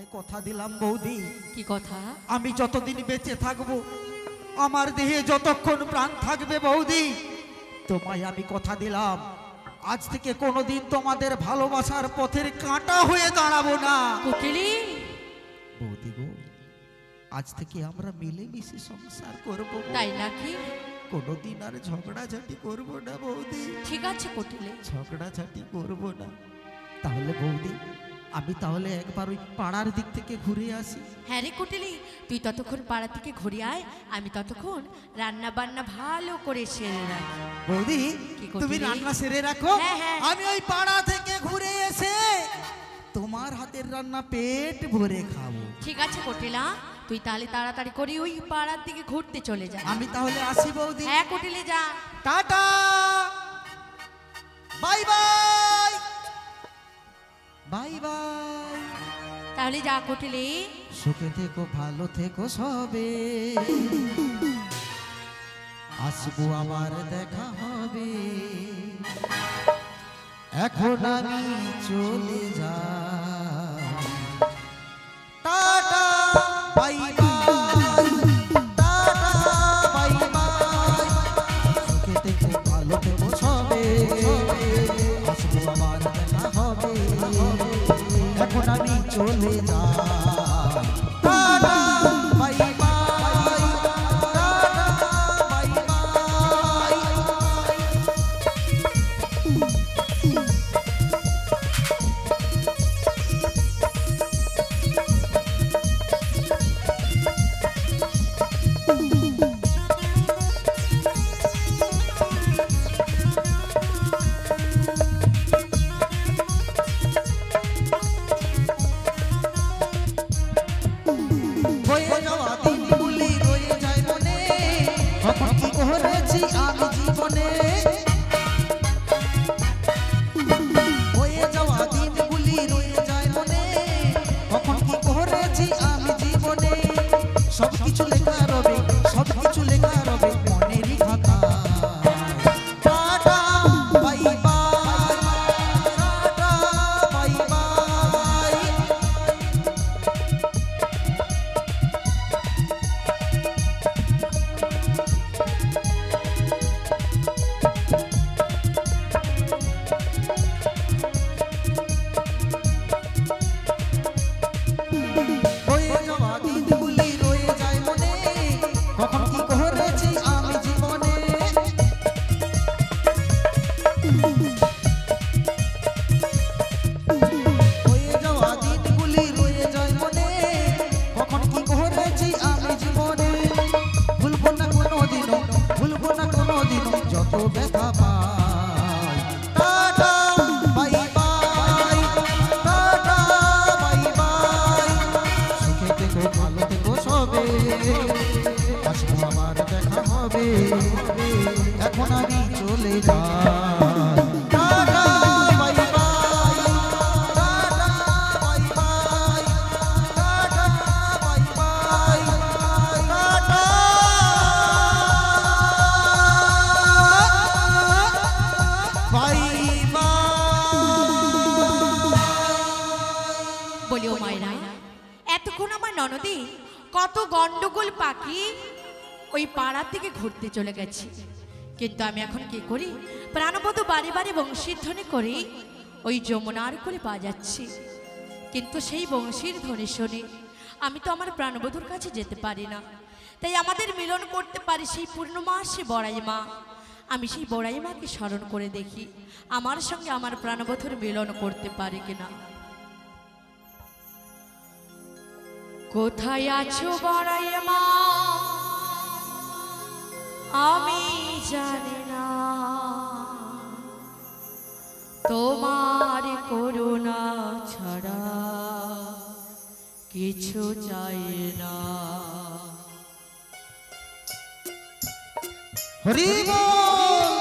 তোমায় কথা দিলাম বৌদি। কি কথা? আমি যতদিন বেঁচে থাকবো, আমার দেহে যতক্ষণ প্রাণ থাকবে বৌদি, তোমায় আমি কথা দিলাম, আজ থেকে কোনোদিন তোমাদের ভালোবাসার পথের কাঁটা হয়ে দাঁড়াবো না। কোকিলি বৌদি গো, আজ থেকে আমরা মিলেমিশে সংসার করবো। তাই নাকি? কোনোদিন আর ঝগড়াঝাটি করবো না বৌদি। ঠিক আছে কোকিলি, ঝগড়াঝাটি করবো না। তাহলে বৌদি, আমি তাহলে একবার ওই পাড়ার দিক থেকে ঘুরে আসি। হ্যাঁ রে কোকিলি, তুই ততক্ষণ পাড়া থেকে ঘুরে আয়, আমি ততক্ষণ রান্না বান্না ভালো করে সেরে রাখি। বৌদি, কি করবি তুমি রে? রান্না সেরে রাখো, হ্যাঁ, হ্যাঁ। আমি ওই পাড়া থেকে ঘুরে এসে তোমার হাতের রান্না পেট ভরে খাবো। ঠিক আছে কোকিলা, তুই তাহলে তাড়াতাড়ি করে ওই পাড়ার দিকে ঘুরতে চলে যা। আমি তাহলে আসি বৌদি। হ্যাঁ কোকিলি যা। Tata, bye by, bye bye. তাহলে যা কোকিলি। সুখে থেকো, ভালো থেকো সবে, আসবো আবার দেখা হবে। এখন আমি চলে যাই, tata, bye bye, tata, bye bye. সুখে থেকো, ভালো থেকো সবে, আসবো আবার দেখা হবে। এখন আমি চলে যাই, tata, bye bye, tata, bye by. হয়ে যাওয়া দিনগুলি রয়ে যায় মনে, কখন কি করেছি আমি জীবনে। হয়ে যাওয়া দিনগুলি রয়ে যায় মনে, কখন কি করেছি আমি জীবনে। সবকিছু লেখা রবে, সবকিছু লেখা রবে মনেরই খাতায়। Tata, bye bye, tata, bye by. হয়ে যাওয়া দিনগুলি রয়ে যায় মনে, কখন কি করেছি আমি জীবনে। হয়ে যাওয়া দিনগুলি রয়ে যায় মনে, কখন কি করেছি আমি জীবনে। ভুলবো না কোনোদিনও, ভুলবো না কোনোদিনও যত ব্যথা পাই। Tata, bye bye, tata, bye bye. সুখে থেকো, ভালো থেকো সবে, আসবো আবার দেখা হবে। এখন আমি চলে যাই, tata, bye bye, tata, bye bye, tata, bye bye, tata, bye by. বলি ও মায়েরা, এতক্ষণ আমার ননদী কত গন্ডগোল পাখি ওই পাড়ার দিকে ঘুরতে চলে গেছে, কিন্তু আমি এখন কি করি, প্রাণবধ বারে বারে বংশীর ধ্বনি করে ওই যমুনার করে বাজাচ্ছি, কিন্তু সেই বংশীর ধ্বনি শুনে আমি তো আমার প্রাণবধূর কাছে যেতে পারি না। তাই আমাদের মিলন করতে পারি সেই পূর্ণমাসে বড়াই মা। আমি সেই বড়াই মাকে স্মরণ করে দেখি আমার সঙ্গে আমার প্রাণবধূর মিলন করতে পারি কিনা। কোথায় আছো বড়াই মা আমি জানি না, তোমার করুণা ছাড়া কিছু চাই না। হরি বল।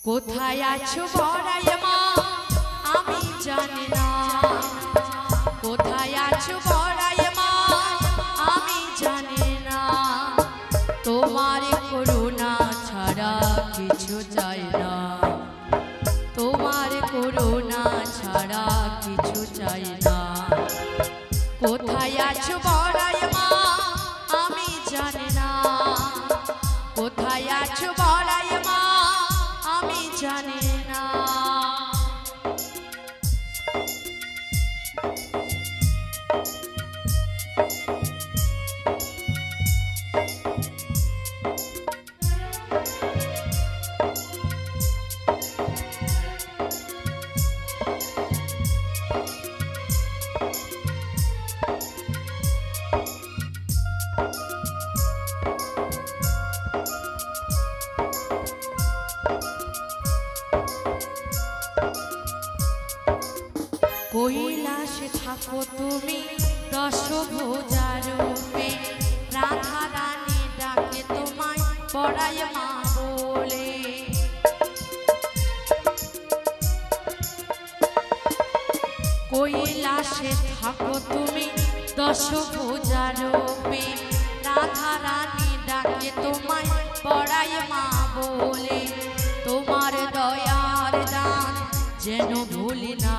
কোথায় আছো বড়াই মা আমি জানি না, কোথায় আছো বড়াই মা আমি জানি না, তোমার করুণা ছাড়া কিছু চাই না, তোমার করুণা ছাড়া কিছু চাই না। কোথায় আছো বড়াই মা আমি জানি না, কোথায় আছো বড়াই মা আমি জানি না। কৈলাসে থাকো তুমি দশভুজা রূপে, রাধা রানী ডাকে তোমায় বড়াই মা বলে। কৈলাসে থাকো তুমি দশভুজা রূপে, রাধা রানী ডাকে তোমায় বড়াই মা বলে। তোমার দয়ার দান যেন ভুলি না,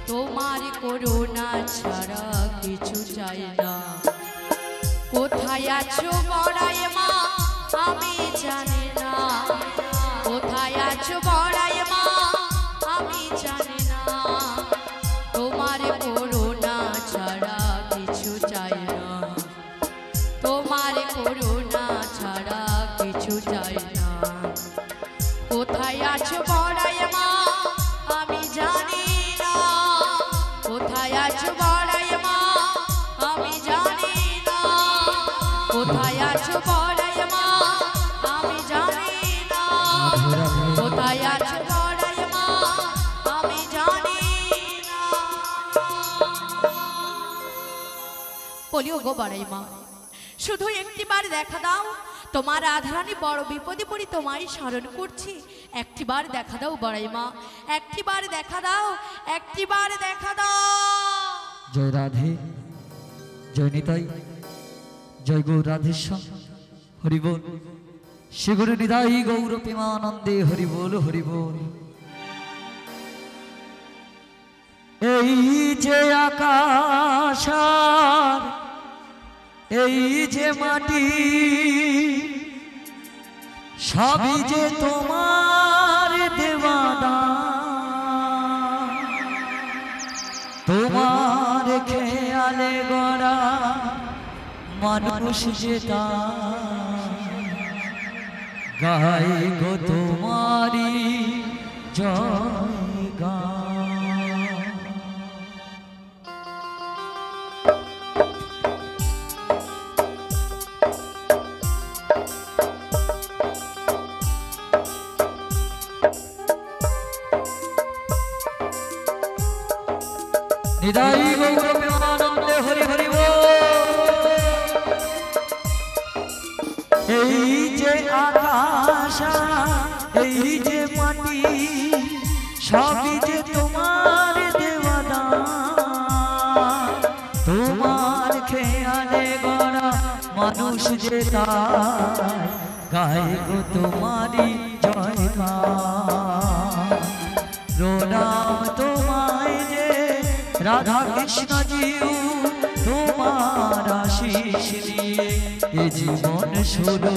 তোমার করুণা ছাড়া কিছু চাই না। কোথায় আছো বড়াই মা আমি জানি না, কোথায় আছো বড়াই মা আমি জানি না। তোমার করুণা ছাড়া কিছু চাই না, তোমার করুণা ছাড়া কিছু চাই না। কোথায় আছো বড়াই মা আমি জানি না, কোথায় আছো বড়াই মা আমি জানি না, কোথায় আছো বড়াই মা আমি জানি না, কোথায় আছো বড়াই মা আমি জানি না। বলিও গো বড়াই মা, শুধু একটিবার দেখা দাও, তোমার রাধারানী বড় বিপদে পড়ি তোমায় স্মরণ করছি। একটিবার দেখা দাও বড়াই মা, একটিবার দেখা দাও, একটিবার দেখা দাও। জয় রাধে, জয় নিতাই, জয় গৌর রাধেশ্বর, হরিবোল। শ্রী গুরু নিতাই গৌর প্রেমানন্দে হরিবোল হরিবোল। এই যে আকাশ আর এই যে মাটি, সবই যে তোমার দেওয়া দান। তোমার খেয়ালে গড়া মানুষ যে গায় গো তোমারি জয় গান। নিতাই গৌর প্রেমানন্দে হরি হরি বল। এই যে আকাশ এই যে মাটি, সবই যে তোমার দেওয়া দান। তোমার খেয়ালে গড়া মানুষ যে তাই গায় গো তোমারি জয় গান। প্রণাম তোমায় যে রাধা কৃষ্ণ জিউ, তোমার আশিস নিয়ে এ জীবন শুরু।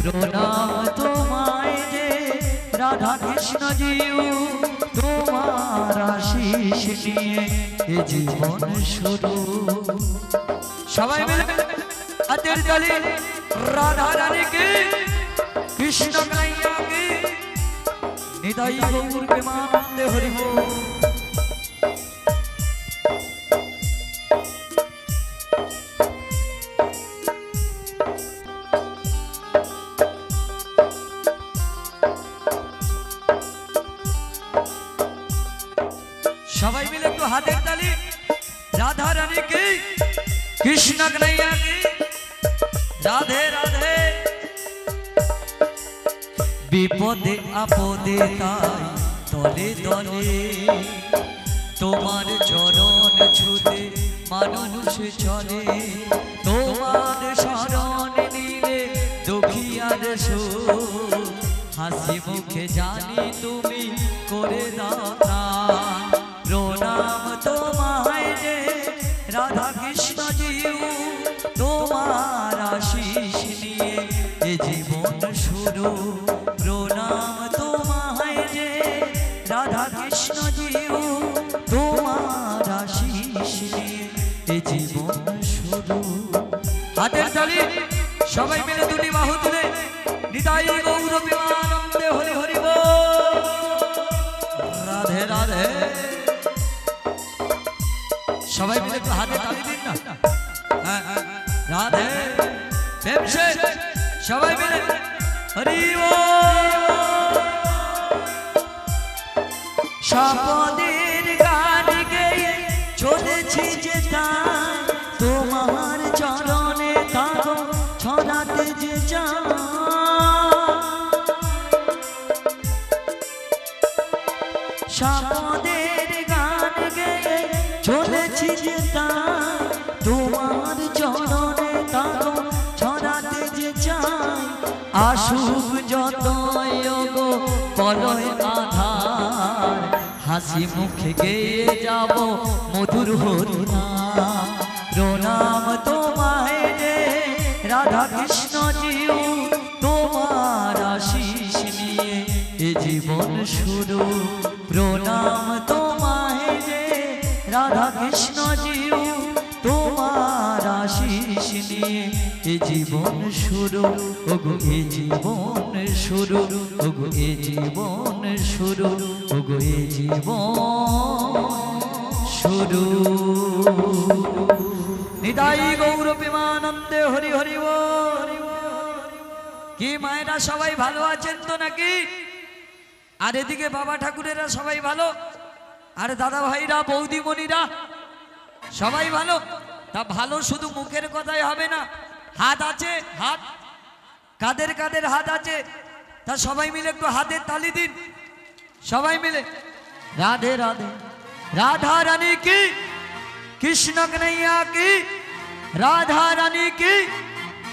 প্রণাম তোমায় যে রাধা কৃষ্ণ জিউ, তোমার আশিস নিয়ে এ জীবন শুরু। সবাই মিলে হাতের তালি রাধা রানীকে, কৃষ্ণ কাইয়াকে, নিতাই গৌর প্রেমানন্দে হরি বল। সবাই মিলে একটু হাতের তালি রাধা রানী কি, কৃষ্ণ কন্হैया की, রাধে রাধে। বিপদে আপদে তাই তলে তলে তোমার চরণ ছুতে মানুষ চলে। তোমার শরণ নিলে দুঃখিয়ার সুখ হাসি মুখে জানি তুমি করে দাও না প্রণাম তোমায় রে রাধা কৃষ্ণ জিউ তোমার আশিস নিয়ে এ জীবন শুরু প্রণাম তোমায় রে রাধা কৃষ্ণ জিউ তোমার আশিস নিয়ে এ জীবন শুরু। হাতের তালি সবাই মিলে দুটি বাহু তুলে নিতাই গৌর প্রেমানন্দে হরি হরি বল। রাধে রাধে। সবাই মিলে একটু হাতে তালি দিন না। হ্যাঁ, রাধে প্রেমসে সবাই মিলে হরি বল। সাপদের গান গেয়ে চলেছি যে তাই তোমার চরণে তাগো ছড়াতে যে সাপদের গান গেয়ে চলেছি যে তাই তোমার চরণে তাগো ছড়াতে যে চাই আসুক যতই গো বলয় আধার হাসি মুখে গেয়ে যাব মধুর হরিনাম প্রণাম তোমায় রে রাধা কৃষ্ণ জিউ তোমার আশিস নিয়ে এ জীবন শুরু প্রণাম তোমায় রে রাধা কৃষ্ণ জিউ তোমার আশিস নিয়ে এ জীবন শুরু ওগো এ জীবন শুরু ওগো এ জীবন শুরু ওগো এ জীবন শুরু। নিতাই গৌর প্রেমানন্দে হরি হরি বল। কি মায়েরা সবাই ভালো আছেন তো নাকি? আর এদিকে বাবা ঠাকুরেরা সবাই ভালো, আর দাদা ভাইরা বৌদিমণিরা সবাই ভালো? তা ভালো শুধু মুখের কথাই হবে না, হাত আছে, হাত কাদের কাদের হাত আছে তা সবাই মিলে একটু হাতের তালি দিন সবাই মিলে। রাধে রাধে। রাধা রানী কি, কৃষ্ণ কन्हैया की, राधा रानी की,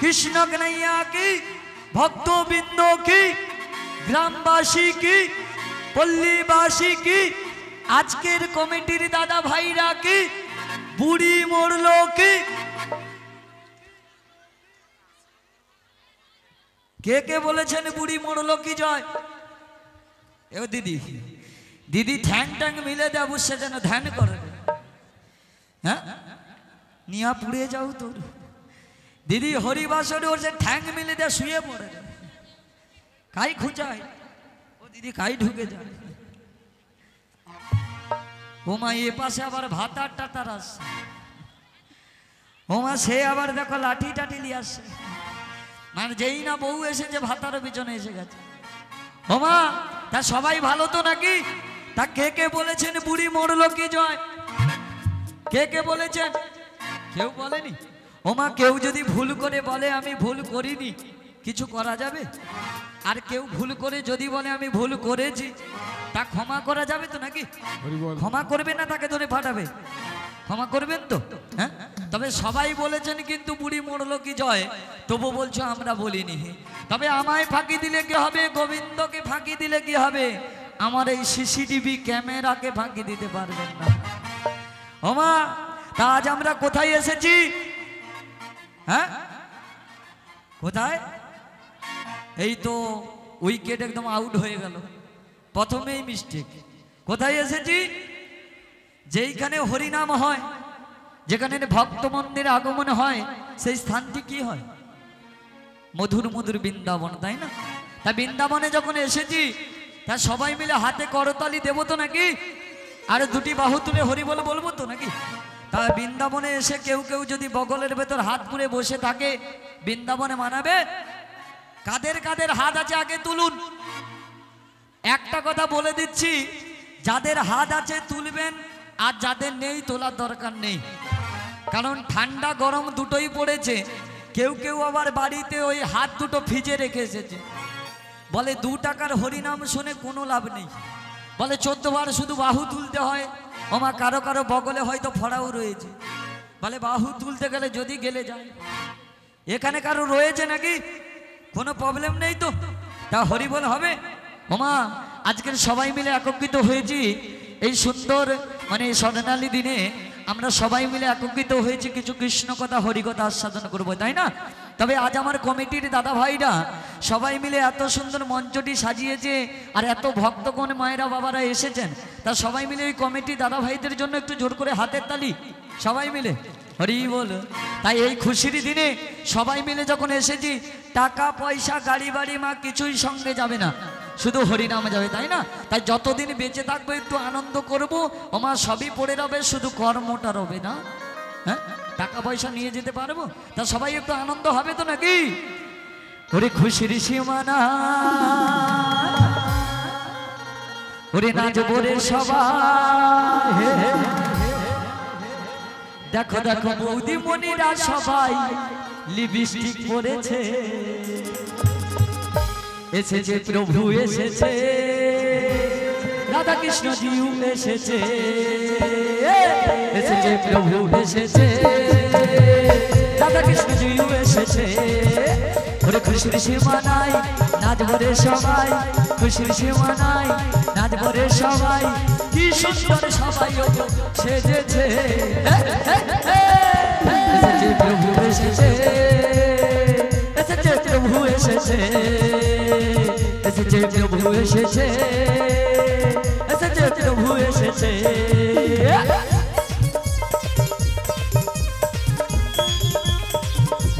कृष्ण कन्हैया की, भक्तों बिंदों की, ग्रामवासी की, पल्लीवासी की, আজকের কমিটির দাদা ভাইরা কি, বুড়ি মরলো কি। কে কে বলেছেন বুড়ি মরলো কি জয়? এ দিদি, দিদি ধ্যান ট্যাং মিলে দেয় বসে যেন ধ্যান করে। হ্যাঁ নিয়া পুড়ে যাও তোর দিদি হরিবাসরে ওর যে ঠ্যাং মিলে দেয় শুয়ে পড়ে কাই খুঁজায় ও দিদি কাই ঢুকে যায়। ওমা এ পাশে আবার ভাতার টাতার আসছে, ওমা সে আবার দেখো লাঠি টাটি নিয়ে আসছে, মানে যেই না বউ এসেছে ভাতারও পিছনে এসে গেছে। ওমা তা সবাই ভালো তো নাকি? তা কে কে বলেছেন বুড়ি মরলো কি জয়? কে কে বলেছেন? কেউ বলেনি? ওমা কেউ যদি ভুল করে বলে আমি ভুল করিনি, কিছু করা যাবে? আর কেউ ভুল করে যদি বলে আমি ভুল করেছি, তা ক্ষমা করা যাবে তো নাকি? ক্ষমা করবে না তাকে ধরে ফাটাবে? ক্ষমা করবেন তো? হ্যাঁ তবে সবাই বলেছেন কিন্তু বুড়ি মরলো কি জয়, তবু বলছো আমরা বলিনি। তবে আমায় ফাঁকি দিলে কি হবে, গোবিন্দকে ফাঁকি দিলে কি হবে, আমার এই সিসিটিভি ক্যামেরাকে ফাঁকি দিতে পারবেন না। ওমা তা আজ আমরা কোথায় এসেছি? হ্যাঁ কোথায়? এই তো উইকেট একদম আউট হয়ে গেল, প্রথমেই মিস্টেক। কোথায় এসেছি? যেইখানে হরিনাম হয়, যেখানে ভক্ত মন্দিরে আগমন হয়, সেই স্থানটি কি হয়? মধুর মধুর বৃন্দাবন, তাই না? তা বৃন্দাবনে যখন এসেছি তা সবাই মিলে হাতে করতালি দেবো তো নাকি? আর দুটি বাহু তুলে হরি বলে বলবো তো নাকি? তা বৃন্দাবনে এসে কেউ কেউ যদি বগলের ভেতর হাত পুরে বসে থাকে, বৃন্দাবনে মানাবে? কাদের কাদের হাত আছে আগে তুলুন। একটা কথা বলে দিচ্ছি, যাদের হাত আছে তুলবেন, আর যাদের নেই তোলার দরকার নেই, কারণ ঠান্ডা গরম দুটোই পড়েছে। কেউ কেউ আবার বাড়িতে ওই হাত দুটো ভিজে রেখে এসেছে, বলে 2 টাকার হরিনাম শুনে কোনো লাভ নেই, বলে 14 বার শুধু বাহু তুলতে হয়। ওমা কারো কারো বগলে হয়তো ফড়াও রয়েছে, বলে বাহু তুলতে গেলে যদি গেলে যায়। এখানে কারো রয়েছে নাকি? কোনো প্রবলেম নেই তো? তা হরি বল হবে। ওমা আজকের সবাই মিলে একত্রিত হয়েছি এই সুন্দর মানে স্বর্ণালী দিনে, আমরা সবাই মিলে একত্রিত হয়েছি কিছু কৃষ্ণ কথা হরি কথা আস্বাদন করবো, তাই না? তবে আজ আমার কমিটির দাদা ভাইরা সবাই মিলে এত সুন্দর মঞ্চটি সাজিয়েছে, আর এত ভক্তগণ মায়েরা বাবারা এসেছেন, তা সবাই মিলে ওই কমিটি দাদা ভাইদের জন্য একটু জোর করে হাতের তালি সবাই মিলে হরি বল। তাই এই খুশির দিনে সবাই মিলে যখন এসেছি, টাকা পয়সা গাড়ি বাড়ি মা কিছুই সঙ্গে যাবে না, শুধু হরিনামে যাবে, তাই না? তাই যতদিন বেঁচে থাকবো একটু আনন্দ করবো। ওমা সবই পড়ে রবে, শুধু কর্মটা রবে না। হ্যাঁ, টাকা পয়সা নিয়ে যেতে পারবো, তা সবাই একটু আনন্দ হবে তো নাকি? ওরে খুশির সীমানা, ওরে নাচবো রে সবাই, দেখো দেখো বৌদি মনিরা সবাই লিপস্টিক পরেছে, এসেছে প্রভু এসেছে, রাধা কৃষ্ণ জিউ এসেছে, এসেছে প্রভু এসেছে, রাধা কৃষ্ণ জিউ এসেছে। ওরে খুশির সীমানায় নাচবো রে সবাই, খুশির সীমানায় নাচবো রে সবাই, কি সুন্দর সবাই সেজেছে, এসেছে প্রভু এসেছে, এসেছে প্রভু এসেছে, এসেছে প্রভু এসেছে, এসেছে প্রভু এসেছে।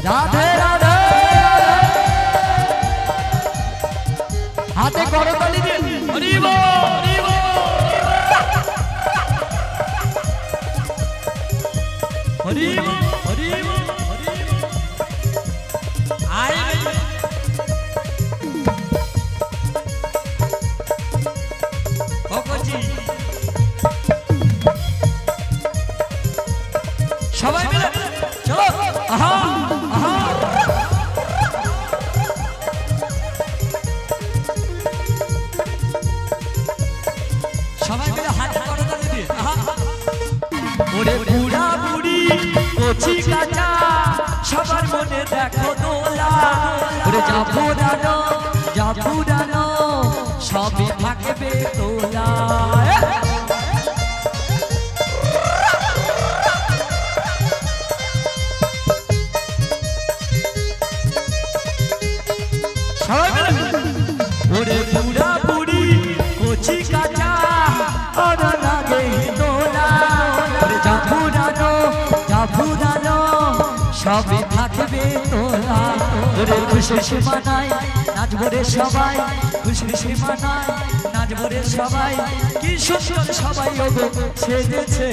রাধে রাধে, হাতে করতালি দিন হরি বল, হরি বল, হরি বল, হরি বল, হরি বল। আয় ভগজি সবাই মিলে চলো, আহা আহা, সবাই মিলে হাত করতালি দিয়ে আহা। ওরে বুড়া বুড়ি কচি কাঁচা সবার মনে দেখো দোলা, ওরে যা পুরানো যা পুরানো সবই থাকবে তোলা। ওরে বুড়া বুড়ি কচি কাঁচা আর লাগে তোলা, ওরে যা পুরানো যা পুরানো সবই থাকবে তোলা। ওরে খুশির সীমানায় নাচবো রে সবাই, খুশির সীমানায় নাচবো রে সবাই, কি সুন্দর সবাই ওগো সেজেছে,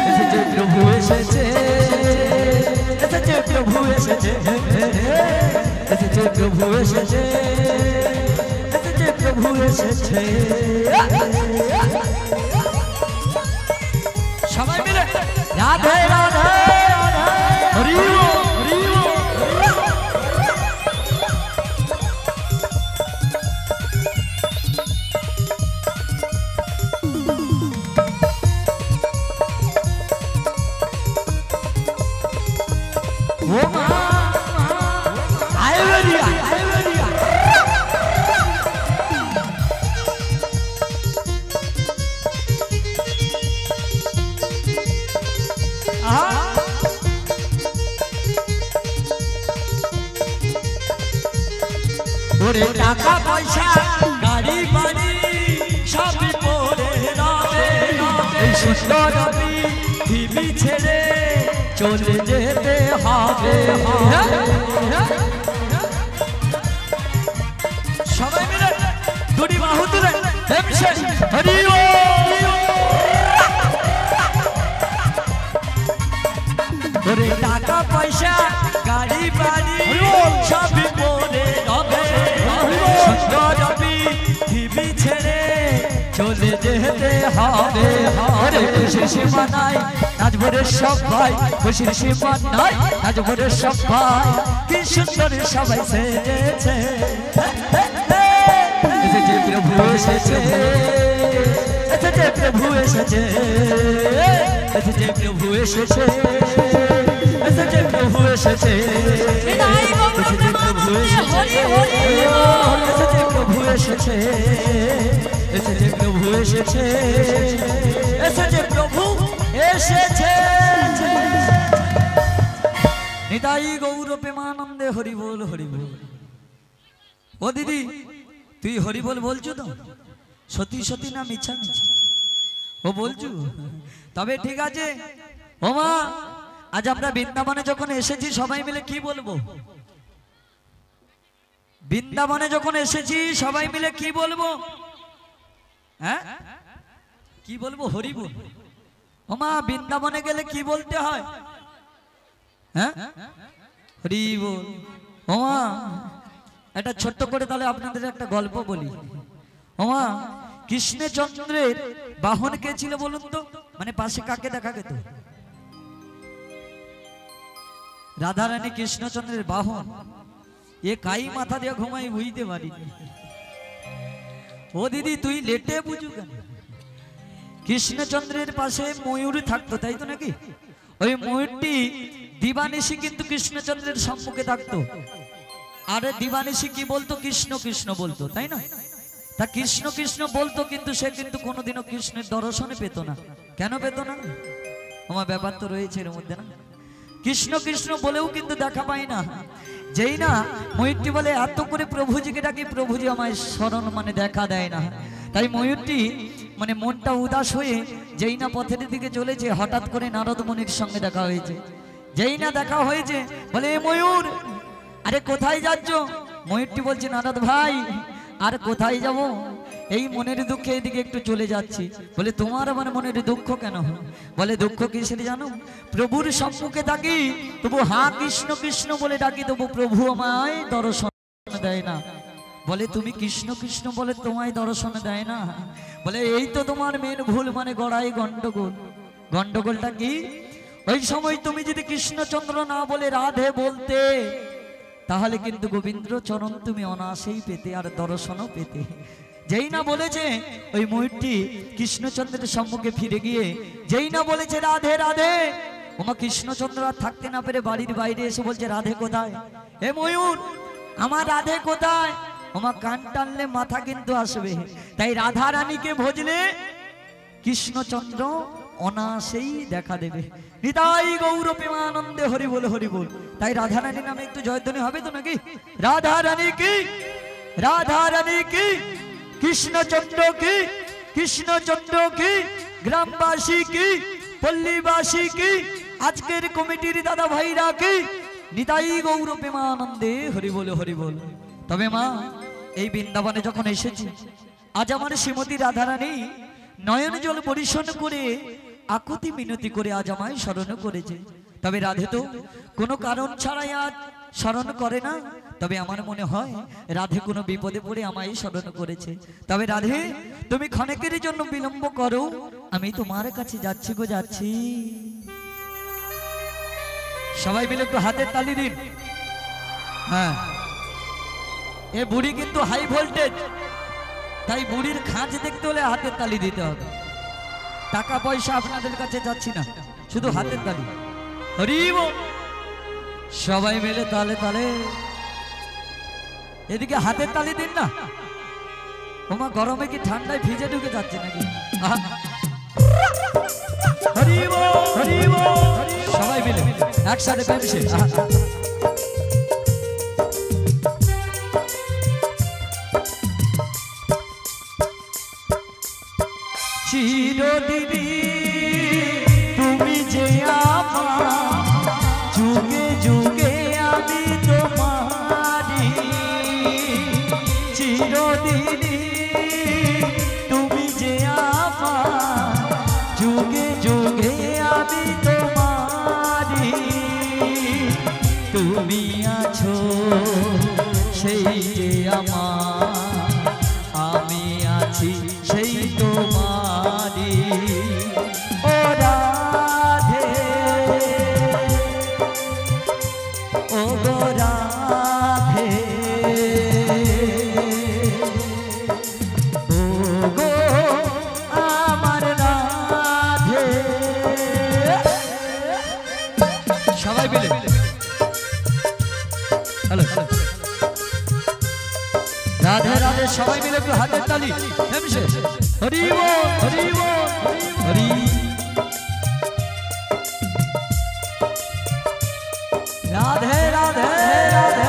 এসেছে প্রভু এসেছে, এসেছে প্রভু এসেছে, এসেছে প্রভু এসেছে, এসেছে প্রভু এসেছে। সবাই মিলে রাধে রাধে হরি বল, হরি বল। ও মা আয় বেরিয়া, আয় বেরিয়া। ওরে টাকা পয়সা গাড়ি বাড়ি সবই পড়ে রবে, এই সুন্দর পৃথিবী ছেড়ে চলে যেতে হবে। সবাই মিলে দুটি বাহু তুলে হরি বল। ওরে টাকা পয়সা গাড়ি বাড়ি সবই পড়ে রবে, সুন্দর পৃথিবী ছেড়ে চলে যেতে হবে। ওরে খুশির সীমানায় নাচবো রে সবাই, খুশির সীমানায় নাচবো রে সবাই, কি সুন্দর সবাই সেজেছে, এসেছে প্রভু এসেছে, এসেছে প্রভু এসেছে, এসেছে প্রভু এসেছে, এসেছে প্রভু এসেছে, এসেছে প্রভু প্রভু এসেছে, এসেছে প্রভু এসেছে, এসেছে প্রভু এসেছে, এসেছে প্রভু এসেছে। নিতাই গৌর প্রেমানন্দে হরি বল হরি বল। ও দিদি তুই হরি বল বলছো তো? সত্যি সত্যি না মিছা মিছা? ও বলছো? তবে ঠিক আছে। ও মা, আজ আমরা বৃন্দাবনে যখন এসেছি সবাই মিলে কি বলবো? বৃন্দাবনে যখন এসেছি সবাই মিলে কি বলবো? হ্যাঁ কি বলবো? হরি বল। ও মা, বৃন্দাবনে গেলে কি বলতে হয়? হ্যাঁ হরি বল। ও মা, একটা ছোট্ট করে তাহলে আপনাদের একটা গল্প বলি। ও মা, কৃষ্ণচন্দ্রের বাহন কে ছিল বলুন তো? মানে পাশে কাকে দেখা গেত? রাধারানী কৃষ্ণচন্দ্রের বাহন। এ কাই মাথা দিয়ে ঘুমাই বুঝতে পারি। ও দিদি তুই লেটে বুঝু কেন? কৃষ্ণচন্দ্রের পাশে ময়ূর থাকতো, তাই তো নাকি? ওই ময়ূরটি দিবানিশি কিন্তু কৃষ্ণচন্দ্রের সম্মুখে থাকতো। আরে দিবানিশি কি বলতো? কৃষ্ণ কৃষ্ণ বলতো, তাই না? তা কৃষ্ণ কৃষ্ণ বলতো, কিন্তু সে কিন্তু কোনোদিনও কৃষ্ণের দর্শনে পেত না। কেন পেত না? আমার ব্যাপার তো রয়েছে এর মধ্যে না? কৃষ্ণ কৃষ্ণ বলেও কিন্তু দেখা পাই না। যেই না ময়ূরটি বলে এত করে প্রভুজিকে ডাকি, প্রভুজি আমায় স্মরণ মানে দেখা দেয় না। তাই ময়ূরটি মানে মনটা উদাস হয়ে যেই না পথের দিকে চলেছে, হঠাৎ করে নারদ মুনির সঙ্গে দেখা হয়েছে। যেই না দেখা হয়েছে বলে, এ ময়ূর, আরে কোথায় যাচ্ছ? ময়ূরটি বলছে, নারদ ভাই আর কোথায় যাব, এই মনের দুঃখে এদিকে একটু চলে যাচ্ছি। বলে, তোমার আমার মনের দুঃখ কেন? বলে, দুঃখ কিসের জানো? প্রভুর সম্মুখে থাকি, তবু হা কৃষ্ণ কৃষ্ণ বলে ডাকি, তবু প্রভু আমায় দর্শন দেয় না। বলে, তুমি কৃষ্ণ কৃষ্ণ বলে তোমায় দর্শন দেয় না? বলে, এই তো তোমার মেন ভুল, মানে গড়াই গন্ডগোল। গন্ডগোলটা কি? ওই সময় তুমি যদি কৃষ্ণচন্দ্র না বলে রাধে বলতে, তাহলে কিন্তু গোবিন্দ চরণ তুমি অনায়াসেই পেতে আর দর্শনও পেতে। যেই না বলেছে ওই ময়ূরটি কৃষ্ণচন্দ্রের সম্মুখে ফিরে গিয়ে যেই না বলেছে রাধে রাধে, ওমা কৃষ্ণচন্দ্র আর থাকতে না পেরে বাড়ির বাইরে এসে বলছে, রাধে কোথায়? এ ময়ূর, আমার রাধে কোথায়? ওমা কান টানলে মাথা কিন্তু আসবে। তাই রাধা রানীকে ভজলে কৃষ্ণচন্দ্র অনায়াসেই দেখা দেবে। নিতাই গৌর প্রেমানন্দে হরি বল হরি বল। তাই রাধা রানী নামে একটু জয়ধ্বনি হবে তো নাকি? রাধা রানী কি, রাধা রানী কি, কৃষ্ণচন্দ্র কি, কৃষ্ণচন্দ্র কি, গ্রামবাসী কি, পল্লীবাসী কি, আজকের কমিটির দাদা ভাইরা কি, নিতাই গৌর প্রেমানন্দে হরি বল হরি বল। তবে মা, এই বৃন্দাবনে যখন এসেছি, আজ আমার শ্রীমতী রাধা রানী নয়ন জল পরিশোধ করে আকুতি মিনতি করে আজ আমায় স্মরণ করেছে। তবে রাধে তো কোনো কারণ ছাড়াই আজ স্মরণ করে না। তবে আমার মনে হয় রাধে কোনো বিপদে পড়ে আমায় স্মরণ করেছে। তবে রাধে, তুমি ক্ষণেকের জন্য বিলম্ব করো, আমি তোমার কাছে যাচ্ছি গো, যাচ্ছি। সবাই মিলে একটু হাতের তালি দিন। হ্যাঁ, এ বুড়ি কিন্তু হাই ভোল্টেজ, তাই বুড়ির খাঁজ দেখতে হলে হাতের তালি দিতে হবে। টাকা পয়সা আপনাদের কাছে যাচ্ছি না, শুধু হাতের তালি। হরি বল। সবাই মিলে তালে তালে এদিকে হাতের তালি দিন না। ওমা, গরমে কি ঠান্ডায় ভিজে ঢুকে যাচ্ছে নাকি? হরি বল হরি বল। সবাই মিলে একসাথে পেমছে। চিরদিনই তুমি যে আমার, যুগে যুগে আমি তোমারি। চিরদিনই তুমি যে আমার, যুগে যুগে আমি তোমারি। তুমি আছো সেই যে আমার, আমি আছি সেই তোমারি। ও রাধে, ও গো রাধে, ও গো আমার রাধে। সবাই মিলে হ্যালো হ্যালো রাধে সবাই মিলে একটু হাতের তালি হেমসে হরি বল হরি বল হরি রাধে রাধে রাধে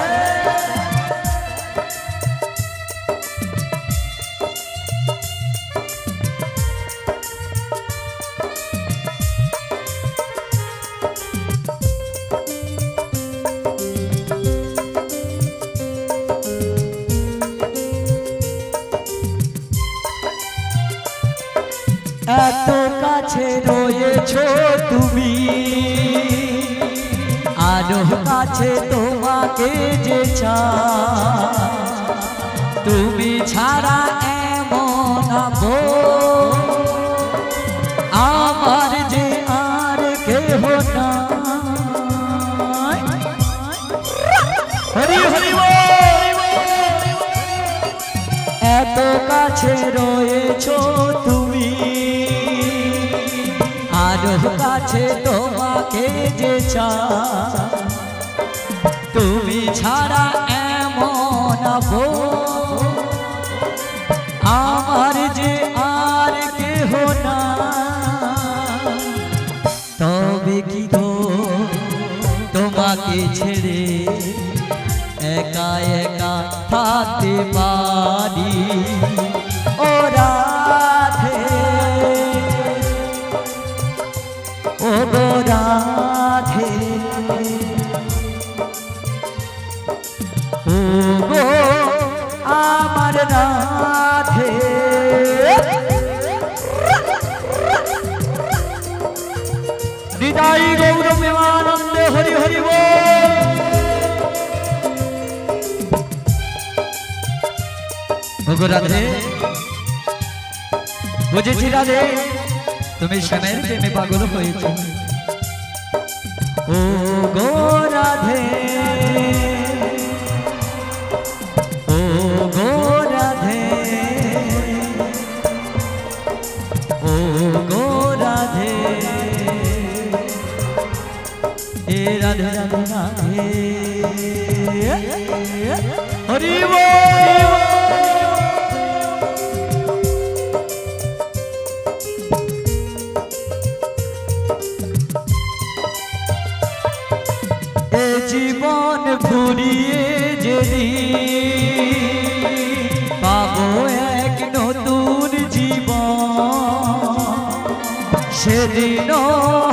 এত কাছে রয়েছো তুমি আরো কাছে তোমাকে যে চাই তুমি ছাড়া এমন আমার যে আর কেহ নাই হরি হরি এত কাছে রয়েছো তুমি আরো কাছে তোমাকে যে চাই তুমি ছাড়া এমন আমার যে আর কেহ না তবে কি গো তোমাকে ছেড়ে একা একা থাকতে পারি ও রাধে ও গো রাধে ও গো আমার রাধে নিতাই গৌর প্রেমানন্দে হরি হরি বল ও গো রাধে বুঝেছি রাধে তুমি শ্যামের প্রেমে পাগল হয়েছো ও গো রাধে ও গো রাধে ও গো রাধে এ রাধে রাধে রাধে হরি বল জীবন ঘুরিয়ে যদি পাবো এক নতুন জীবন সেদিনও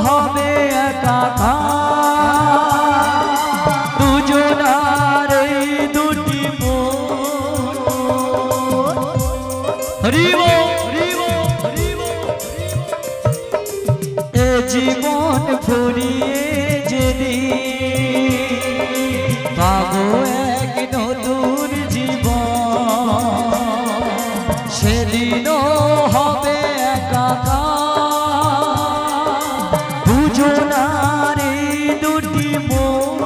হবে একাকার দুজনার এই দুটি মন হরি বল হরি বল হরি বল এ জীবন ঘুরিয়ে যদি পাবো এক নতুন জীবন সেদিনও হবে একাকার দুজনার এই দুটি মন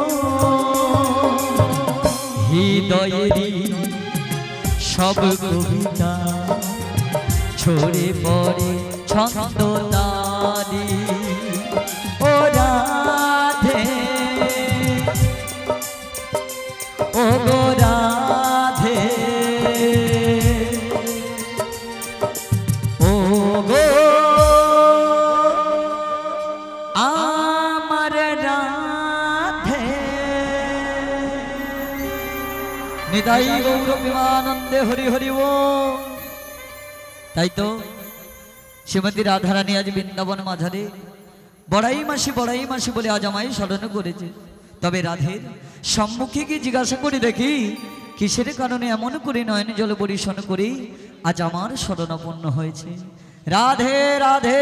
হৃদয়েরই সব কবিতা ছড়ে পড়ে ছন্দ তারি ও রাধে ও গো রাধে ও গো আমার রাধে নিতাই গৌর প্রেমানন্দে হরি হরি ও তাই তো শ্রীমতী রাধারানী আজ বৃন্দাবন মাঝারে বড়াই মাসি বলে আজ আমায় স্মরণ করেছে তবে রাধের সম্মুখে গিয়ে জিজ্ঞাসা করে দেখি কিসের কারণে এমন করে নয়ন জল পরিশন করি আজ আমার শরণাপন্ন হয়েছে রাধে রাধে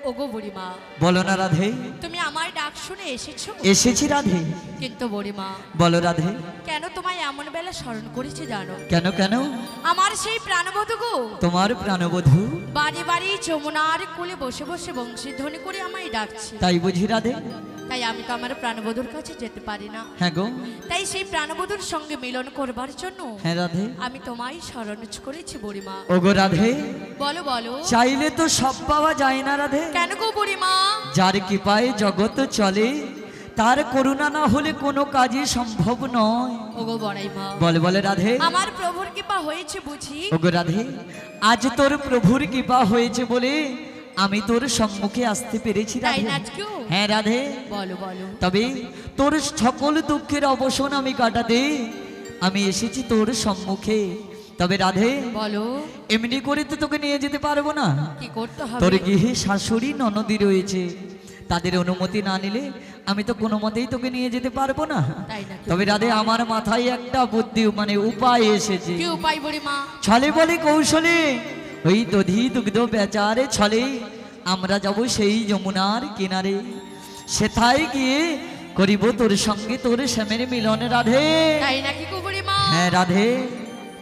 ওগো বুড়িমা বলো না রাধে তুমি আমার ডাক শুনে এসেছো এসেছি রাধে কিন্তু বুড়িমা বলো রাধে কেন তোমায় এমন বেলা স্মরণ করেছি জানো কেন কেন আমার সেই প্রাণবধূ গো তোমার প্রাণবধূ বাড়ি বাড়ি যমুনার কোলে বসে বসে বংশীধ্বনি করে আমায় ডাকছে তাই বুঝি রাধে তাই আমি তো আমার প্রাণবধূর কাছে যেতে পারি না হ্যাঁ গো তাই সেই প্রাণবধূর সঙ্গে মিলন করবার জন্য হ্যাঁ রাধে আমি তোমায় স্মরণ করেছি বুড়িমা ওগো রাধে বলো বলো চাইলে তো সব পাওয়া যায় না রাধে কেন গো বুড়িমা যার কৃপায় জগৎ চলে তার করুণা না হলে কোনো কাজই সম্ভব নয়। ওগো বড়াই মা, বলে বলে রাধে, আমার প্রভুর কৃপা হয়েছে বুঝি। ওগো রাধে, আজ তোর প্রভুর কৃপা হয়েছে বলে আমি তোর সম্মুখে আসতে পেরেছি তাই রাধে। না আজকেও? হ্যাঁ রাধে, বলো বলো। তবে তোর সকল দুঃখের অবসান আমি কাটাতে আমি এসেছি তোর সম্মুখে। তবে রাধে, বলো এমনি করে তো তোকে নিয়ে যেতে পারবো না। কি করতে তোর হবে? গৃহে শাশুড়ি ননদি রয়েছে, তাদের অনুমতি না নিলে আমি তো কোনো মতেই তোকে নিয়ে যেতে পারবো না। তাই নাকি? তবে রাধে, আমার মাথায় একটা বুদ্ধি মানে উপায় এসেছে। কি উপায় বুড়ি মা? ছলে বলে কৌশলে ওই দধি দুগ্ধ বেচারে ছলে আমরা যাব সেই যমুনার কিনারে, সেথায় গিয়ে করিব তোর সঙ্গে তোর শ্যামের মিলন রাধে। তাই নাকি গো বুড়ি মা? হ্যাঁ রাধে,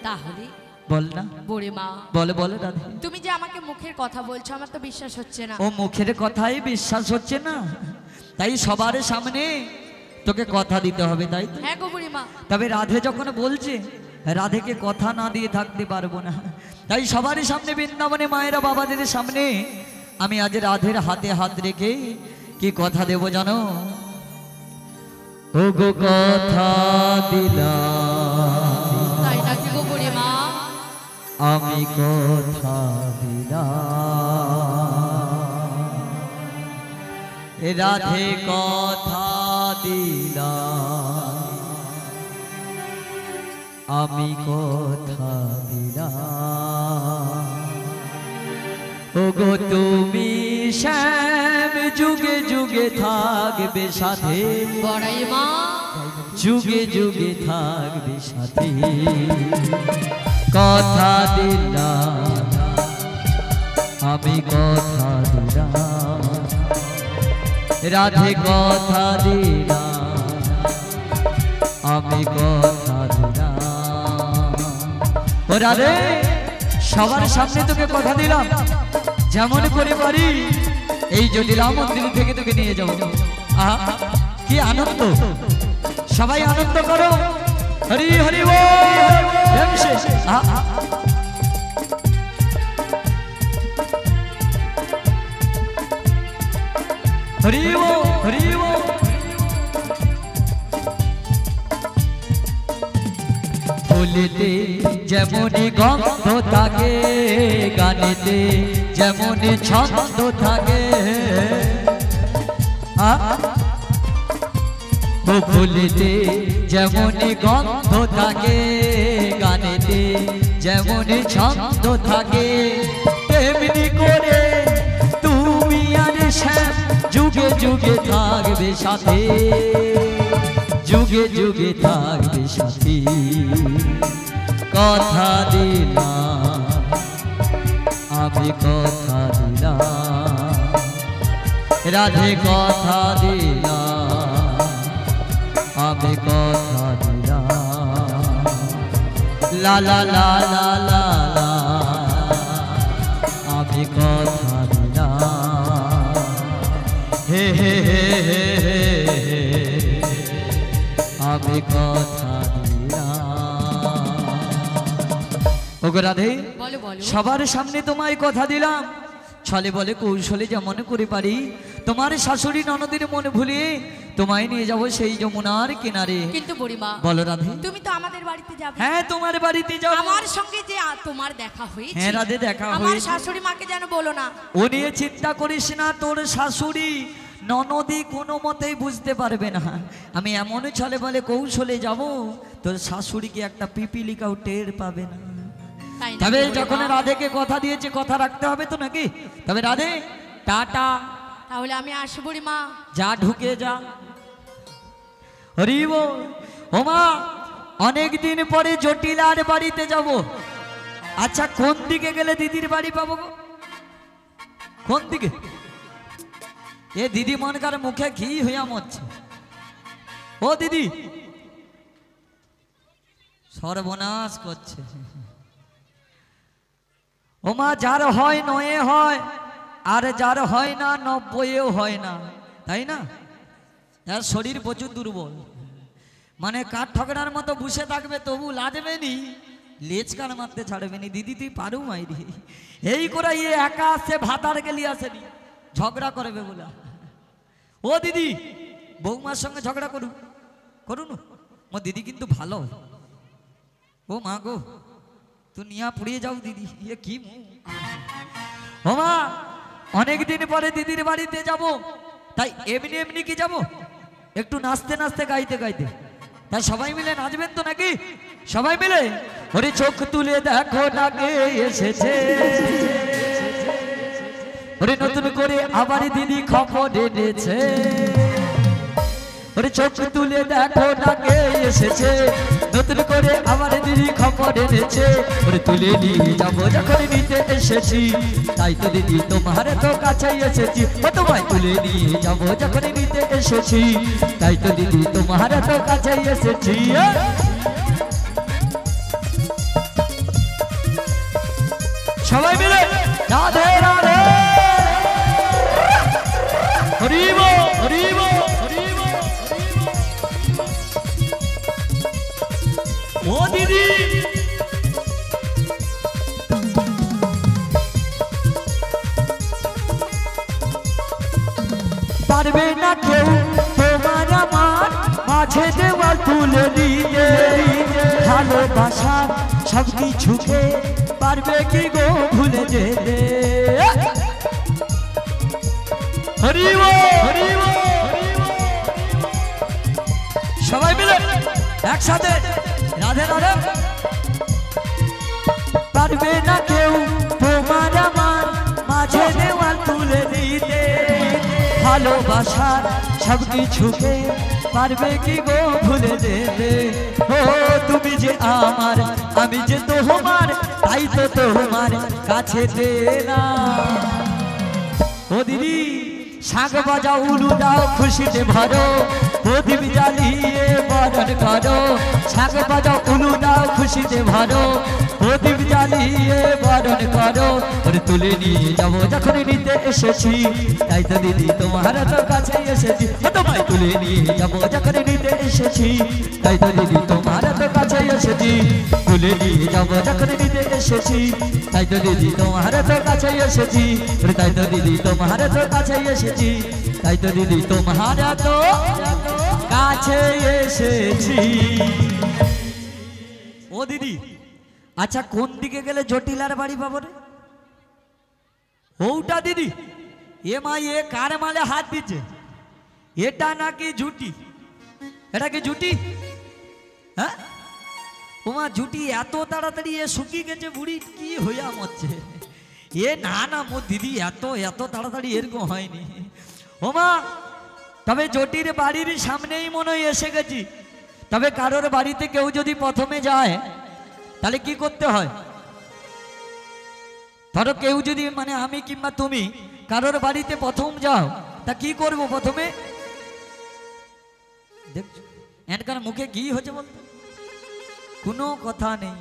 তাহলে বল না, বুড়ি মা, বলে বলে রাধে। তুমি যে আমাকে মুখের কথা বলছো আমার তো বিশ্বাস হচ্ছে না। ও মুখের কথাই বিশ্বাস হচ্ছে না, তাই সবার সামনে তোকে কথা দিতে হবে, তাই তো? হ্যাঁ গো বুড়ি মা। তবে রাধে যখন বলছে, রাধেকে কথা না দিয়ে থাকতে পারবো না, তাই সবার সামনে বৃন্দাবনে মায়েরা বাবাদের সামনে আমি আজ রাধের হাতে হাত রেখে কি কথা দেব জানো? ও গো কথা দিলাম, তাই নাকি গো বুড়ি মা? আমি কথা দিলাম, রাধে কথা দিলাম, আমি কথা দিলাম। ওগো তুমি শ্যাম যুগে যুগে থাকবে সাথে, বড়াই মা, যুগে যুগে থাকবে সাথে, কথা দিলাম, আমি কথা দিলাম, রাধে কথা দিলাম, আমি কথা দিলাম। ও রাধে, সবার সামনে তোকে কথা দিলাম, যেমন করে পারি এই জটিলা মন্দির থেকে তোকে নিয়ে যাবো। আহা কি আনন্দ, সবাই আনন্দ করো, হরি হরি বল। প্রেম শেষ। আহা, হরি বল, হরি বল। ফুলেতে যেমনি গন্ধ থাকে, গানেতে যেমনি ছন্দ থাকে, ও ফুলেতে যেমনি গন্ধ থাকে, গানেতে যেমনি ছন্দ থাকে, তেমনি করে তুমি আর শ্যাম যুগে যুগে থাকবে সাথে, যুগে যুগে থাকবে সাথী, কথা দিলাম, আমি কথা দিলাম, রাধে কথা দিলাম, আমি কথা দিলাম, লা লা লা লা লা লা, আমি কথা দিলাম, হে হে হে হে হে, আমি কথা দিলাম। ওগো রাধে, বলো বলো। সবার সামনে তোমায় কথা দিলাম, ছলে বলে কৌশলে যেমন করে পারি তোমার শাশুড়ি ননদের মন ভুলিয়ে তোমায় নিয়ে যাব সেই যমুনার কিনারে। কিন্তু বুড়ি মা, বলো রাধে। তুমি তো আমাদের বাড়িতে যাবে। হ্যাঁ, তোমার বাড়িতে যাব। আমার সঙ্গে যে তোমার দেখা হয়েছে, হ্যাঁ রাধে, দেখা আমার হয়েছে। শাশুড়ি মাকে যেন বলো না। ও নিয়ে চিন্তা করিস না, তোর শাশুড়ি ননদি কোনো মতেই বুঝতে পারবে না। আমি এমন ছলে বলে কৌশলে যাব, তোর শাশুড়িকে একটা পিপিলিকাও টের পাবে না। তাই না তবে বুড়ি মা? যখন রাধেকে কথা দিয়েছে, কথা রাখতে হবে তো নাকি? তবে রাধে, টাটা, তাহলে আমি আসি বুড়ি মা। যা ঢুকে যা। হরি বল। ওমা, অনেক দিন পরে জটিলার বাড়িতে যাব। আচ্ছা, কোন দিকে গেলে দিদির বাড়ি পাবো গো? কোন দিকে? এ দিদি মনকার মুখে ঘি হইয়া মরছে। ও দিদি, সর্বনাশ করছে। ওমা, যার হয় নয়ে হয়, আর যার হয় না 90-এও হয় না, তাই না? এর শরীর প্রচুর দুর্বল, মানে কাঠ ঠকরার মতো বসে থাকবে তবু লাজবে নি, লেজ কান মারতে ছাড়বে নি। দিদি তুই পারু মাইরি, এই করে ইয়ে একা আসছে, ভাতার গেলি আসেনি, ঝগড়া করবে বলা। ও দিদি, বৌমার সঙ্গে ঝগড়া করুন মো দিদি কিন্তু ভালো। ও মা গো তুই নিয়া পুড়িয়ে যাও দিদি, এ কি ও মা, অনেক দিন পরে দিদির বাড়িতে যাব, তাই এমনি এমনি কি যাব, একটু নাচতে নাচতে গাইতে গাইতে। তাই সবাই মিলে নাচবেন তো নাকি? সবাই মিলে ওরে চোখ তুলে দেখো না কে এসেছে, ওরে নতুন করে আবার দিদি খবর এনেছে। ওরে চোখ তুলে দেখো না কে এসেছে, নতুন করে আবার দিদি খবর এনেছে। ওরে তুলে নিয়ে যাবো যখন নিতে এসেছি, তাই তো দিদি তোমার তো কাছে এসেছি। ও তোমায় তুলে নিয়ে যাবো যখন নিতে এসেছি, তাই তো দিদি তোমার তো কাছে এসেছি। সবাই মিলে রাধে রাধে, হরি বল হরি বল হরি বল। ও দিদি পারবে না কেউ তোমার আমার মাঝে দেওয়াল তুলে দিতে, ভালোবাসা সব কিছুকে পারবে কি গো ভুলে যেতে। হরি বল হরি বল, সবাই মিলে একসাথে রাধে রাধে। পারবে না কেউ তোমার আমার মাঝে দেওয়াল তুলে দিতে, ভালোবাসা সব কিছুকে পারবে কি গো ভুলে যেতে। ও তুমি যে আমার আমি যে তোমার, তাই তো তোমার কাছে না। ও দিদি শাক বাজাও উলু দাও খুশিতে ভরো, প্রদীপ জ্বালিয়ে বরণ করো। শাক বাজাও উলু দাও খুশিতে ভরো, প্রদীপ জ্বালিয়ে বরণ করো। ওরে তুলে নিয়ে যাবো যখন নিতে এসেছি, তাই তো দিদি তোমার তো কাছে এসেছি। তোমায় তুলে নিয়ে যাবো যখন নিতে এসেছি, তাই তো দিদি তোমার তো কাছে এসেছি। তুলে নিয়ে যাবো যখন নিতে এসেছি, তাই তো দিদি তোমার তো কাছে এসেছি। তাই তো দিদি তোমার তো কাছে এসেছি, তাই তো দিদি তোমার তো কাছে এসেছি। ও দিদি আচ্ছা কোন দিকে গেলে জটিলার বাড়ি পাবো রে? ওটা দিদি, এ মা এ কার মালে হাত দিচ্ছে, এটা নাকি ঝুটি? এটা কি ঝুটি? হ্যাঁ ওমা ঝুটি এত তাড়াতাড়ি এ শুকিয়ে গেছে, বুড়ি কি হইয়া মরছে। এ না না মোর দিদি এত এত তাড়াতাড়ি এরকম হয়নি। ওমা তবে জটির বাড়ির সামনেই মনে হয় এসে গেছি। তবে কারোর বাড়িতে কেউ যদি প্রথমে যায় তাহলে কি করতে হয়? ধরো কেউ যদি মানে আমি কিংবা তুমি কারোর বাড়িতে প্রথম যাও, তা কি করব প্রথমে? দেখছো এনকার মুখে কি হচ্ছে বলতো, কোনো কথা নেই,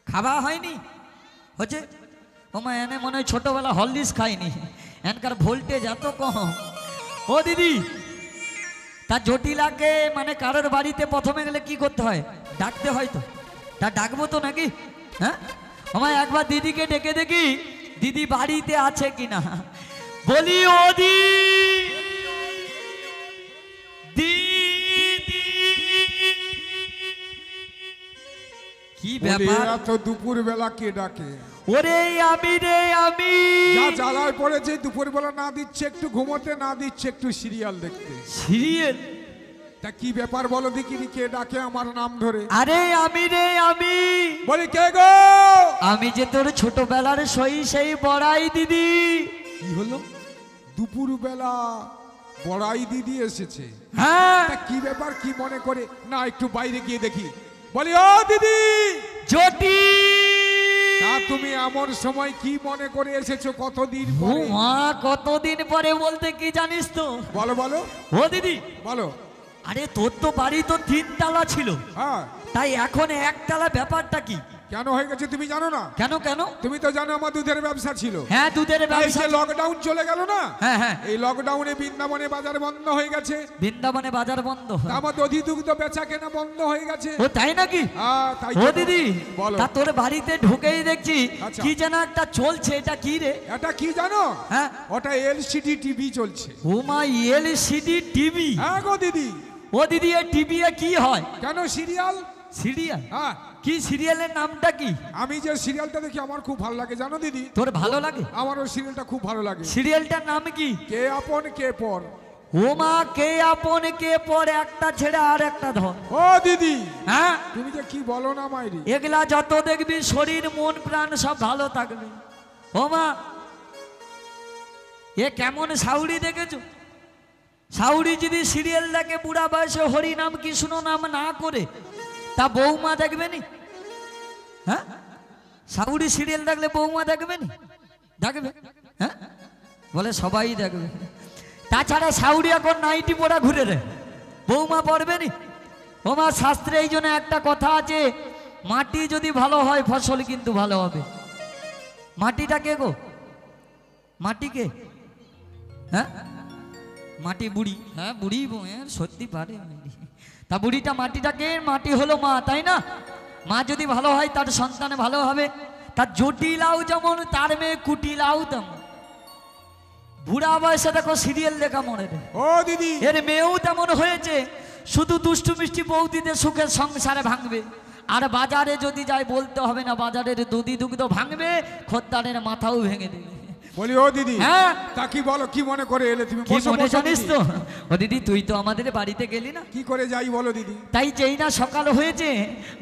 খাওয়া হয়নি হচ্ছে। ওমা এনে মনে হয় ছোটবেলা হরলিক্স খাইনি, এনকার ভোল্টেজ এত কম। ও দিদি তা জটিলাকে মানে কারোর বাড়িতে প্রথমে গেলে কি করতে হয়? ডাকতে হয় তো, তা ডাকবো তো নাকি? হ্যাঁ আমায় একবার দিদিকে ডেকে দেখি দিদি বাড়িতে আছে কিনা। বলি ও কি ব্যাপার? তো দুপুর বেলা কে ডাকে? ওরে আমি রে আমি, যা জ্বালায় পড়েছে, দুপুর বেলা না দিচ্ছে একটু ঘুমোতে, না দিচ্ছে একটু সিরিয়াল দেখতে। সিরিয়াল? তা কি ব্যাপার বলো দেখিনি, কে ডাকে আমার নাম ধরে? আরে আমি রে আমি, বলি কে গো? আমি যে তোর ছোটবেলার সেই বড়াই দিদি। কি হলো দুপুর বেলা বড়াই দিদি এসেছে? হ্যাঁ তা কি ব্যাপার, কি মনে করে? না একটু বাইরে গিয়ে দেখি। বলি ও দিদি জটি, তা তুমি এমন সময় কি মনে করে এসেছো? কতদিন পরে? মা কতদিন পরে বলতে কি জানিস তো? বলো বলো। ও দিদি বলো। আরে তোর তো বাড়ি তো 3 তলা ছিল, হ্যাঁ তাই এখন 1 তলা, ব্যাপারটা কি? কেন হয়ে গেছে তুমি জানো না? কেন কেন? তুমি তো জানো আমার দুধের ব্যবসা ছিল। হ্যাঁ দুধের এই ব্যবসা। যে লকডাউন চলে গেল না, হ্যাঁ হ্যাঁ, এই লকডাউনে বৃন্দাবনে বাজার বন্ধ হয়ে গেছে। বৃন্দাবনে বাজার বন্ধ, তা আমার দধি দুগ্ধ বেচা কেনা বন্ধ হয়ে গেছে। ও তাই নাকি? তাই ও তো। দিদি বলো। তা তোর বাড়িতে ঢুকেই দেখছি আচ্ছা। কি যেন একটা চলছে, এটা কি রে? এটা কি জানো? হ্যাঁ ওটা এলসিডি টিভি চলছে। ও মা, এলসিডি টিভি? হ্যাঁ গো দিদি। ও দিদি এই টিভি এ কি হয়? কেন সিরিয়াল? সিরিয়াল? হ্যাঁ। কি সিরিয়ালের নামটা কি? আমি যে সিরিয়ালটা দেখি আমার খুব ভালো লাগে জানো দিদি। তোর ভালো লাগে? আমার ওই সিরিয়ালটা খুব ভালো লাগে। সিরিয়ালটার নাম কি? কে আপন কে পর। ও মা, কে আপন কে পর, একটা ছেড়ে আর একটা ধর। ও দিদি, হ্যাঁ তুমি যে কি বলো না মাইরি। এগুলা যত দেখবি শরীর মন প্রাণ সব ভালো থাকবে। ও মা, এ কেমন সাউরি দেখেছো? সাউরি যদি সিরিয়াল দেখে বুড়া বয়সে হরি নাম কৃষ্ণ নাম না করে, তা বৌমা দেখবে নি? হ্যাঁ, সাউরি সিরিয়াল দেখলে বৌমা দেখবে নি? দেখবে? হ্যাঁ, বলে সবাই দেখবে। তাছাড়া সাউরি এখন নাইটি পড়া ঘুরে রে, বৌমা পড়বে নি? ও মা, শাস্ত্রে এই জন্য একটা কথা আছে, মাটি যদি ভালো হয় ফসল কিন্তু ভালো হবে। মাটিটা কে গো? মাটি কে? হ্যাঁ, মাটি বুড়ি। হ্যাঁ বুড়ি সত্যি পারে। তা বুড়িটা মাটিটা কে? মাটি হলো মা, তাই না? মা যদি ভালো হয় তার সন্তান ভালো হবে। তার জটিলাও যেমন, তার মেয়ে কুটিলাও তেমন। বুড়া বয়সে দেখো সিরিয়াল দেখা মনে রে। ও দিদি, এর মেয়েও তেমন হয়েছে, শুধু দুষ্টু মিষ্টি বৌদিদের সুখের সংসারে ভাঙবে। আর বাজারে যদি যায় বলতে হবে না, বাজারের দধি দুগ্ধ ভাঙবে, খদ্দারের মাথাও ভেঙে দেবে। বলি ও দিদি, হ্যাঁ তা কি বলো, কি মনে করে এলে তুমি? কি বসো, মনে বসো জানিস দিদি। তো? ও দিদি, তুই তো আমাদের বাড়িতে গেলি না? কি করে যাই বলো দিদি? তাই যেই না সকাল হয়েছে,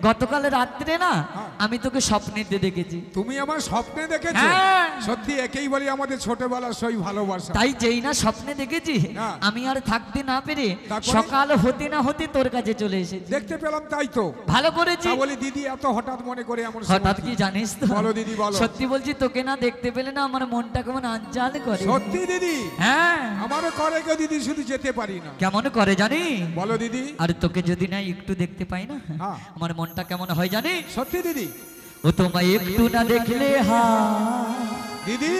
গতকাল রাত্রে না হ্যাঁ। আমি তোকে স্বপ্নেতে দেখেছি। তুমি আমার স্বপ্নে দেখেছো? হ্যাঁ। সত্যি একেই বলি আমাদের ছোটবেলার সই ভালোবাসা। তাই যেই না স্বপ্নে দেখেছি, হ্যাঁ। আমি আর থাকতে না পেরে তারপরে? সকাল হতে না হতে তোর কাছে চলে এসেছি। দেখতে পেলাম তাই তো। ভালো করেছি। তা বলি দিদি এত হঠাৎ মনে করে এমন হঠাৎ সময় কি জানিস তো? বলো দিদি, বলো। সত্যি বলছি, তোকে না দেখতে পেলে না আমার মনটা কেমন আঞ্জাল করে। সত্যি দিদি? হ্যাঁ, আমারও করে গো দিদি, শুধু যেতে পারি না। কেমন করে জানি? বলো দিদি। আর তোকে যদি না একটু দেখতে পাই না, হ্যাঁ। আমার মনটা কেমন হয় জানি? সত্যি দিদি? ও তোমায় একটু না দেখলে দিদি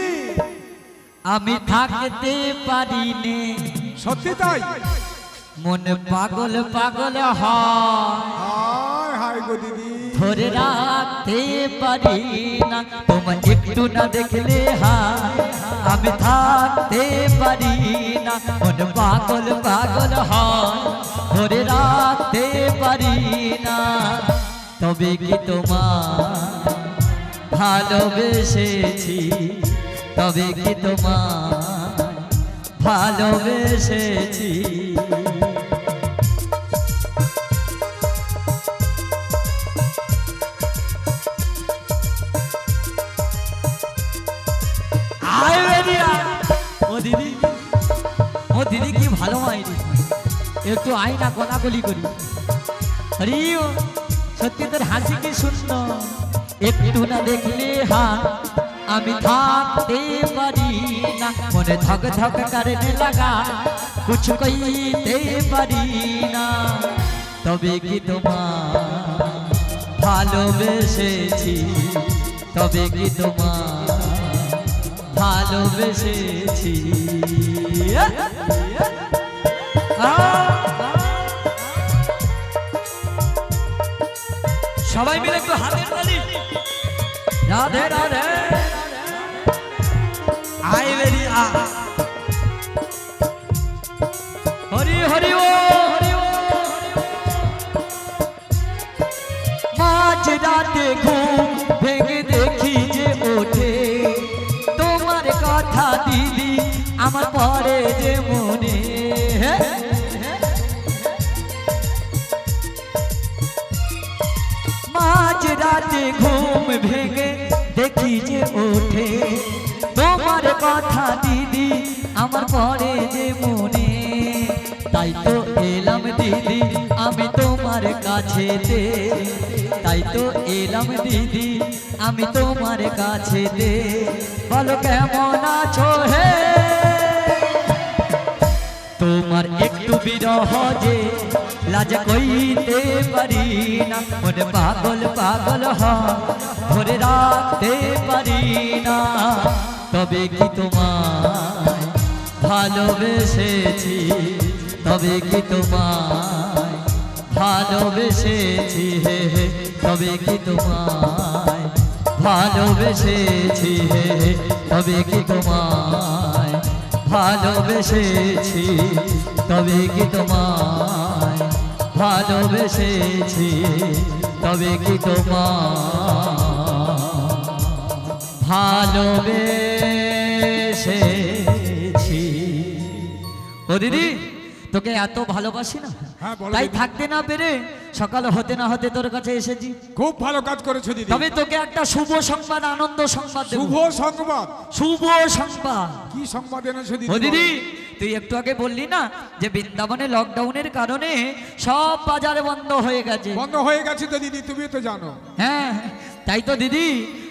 আমি থাকতে পারি নে, সত্যি তাই? মন পাগল পাগল হয়, হায় হায় গো দিদি। ধরে রাখতে পারি না। তোমায় একটু না দেখলে আমি থাকতে পারি না, মন পাগল পাগল হয়, ধরে রাখতে পারি না। তবে কি তোমার ভালোবেসেছি, তবে কি তোমার ভালোবেসেছি। ও দিদি, ও দিদি কি ভালো মাইরি, একটু আয় না, গলাগলি করি। আরে ও সত্যি তোর হাসি কি সুন্দর, একটু না দেখলে আমি থাকতে পারি না, মনে ধক ধক করনে লাগা, কুছ কইতে পারি না। তবে কি তোমার ভালোবেসেছি, তবে কি তোমার ভালোবেসেছি। সবাই মিলে একটু হাতের তালি। রাধে রাধে, আই বেরি আ, হরি হরি ও হরি ও। মাঝ রাতে ঘুম ভেঙে দেখি যে ওঠে তোমার কথা দিদি, আমার পরে যে মনে। মাঝ রাতে ঘুম ভেঙে দেখি যে ওঠে তোমার কথা দিদি, আমার পরে যে মনে। তাই তো এলাম দিদি আমি তোমার কাছেতে, তাই তো এলাম দিদি আমি তোমার কাছেতে। বলো কেমন আছো হে, তোমার একটু বিরহ যে লাজ কইতে পারি না, মনে পাগল পাগল হয় ধরে রাখতে পারি না। তবে কি তোমায় ভালোবেসেছি, তবে কি তোমায় ভালোবেসেছি, হে হে তবে কি তোমায় ভালোবেসেছি, হে হে তবে কি তোমায় ভালোবেসেছি, তবে কি তোমায় ভালোবেসেছি, তবে কি তোমায় ভালোবেসেছি। ও দিদি, তোকে এত ভালোবাসি না, হ্যাঁ, বলো তাই দিদি। থাকতে না পেরে সকাল হতে না হতে তোর কাছে এসেছি। খুব ভালো কাজ করেছো দিদি। তবে তোকে একটা শুভ সংবাদ, আনন্দ সংবাদ দেব। শুভ সংবাদ? শুভ সংবাদ। কি সংবাদ এনেছো ও দিদি? দিদি, তুই একটু আগে বললি না যে বৃন্দাবনে লকডাউনের কারণে সব বাজার বন্ধ হয়ে গেছে। বন্ধ হয়ে গেছে তো দিদি, তুমি তো জানো। হ্যাঁ, তাই তো দিদি,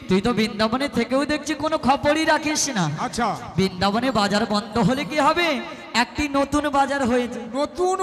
তুই তো বৃন্দাবনে থেকেও দেখছি কোনো খবরই রাখিস না। আচ্ছা, বৃন্দাবনে বাজার বন্ধ হলে কি হবে, একটি নতুন বাজার হয়েছে। নতুন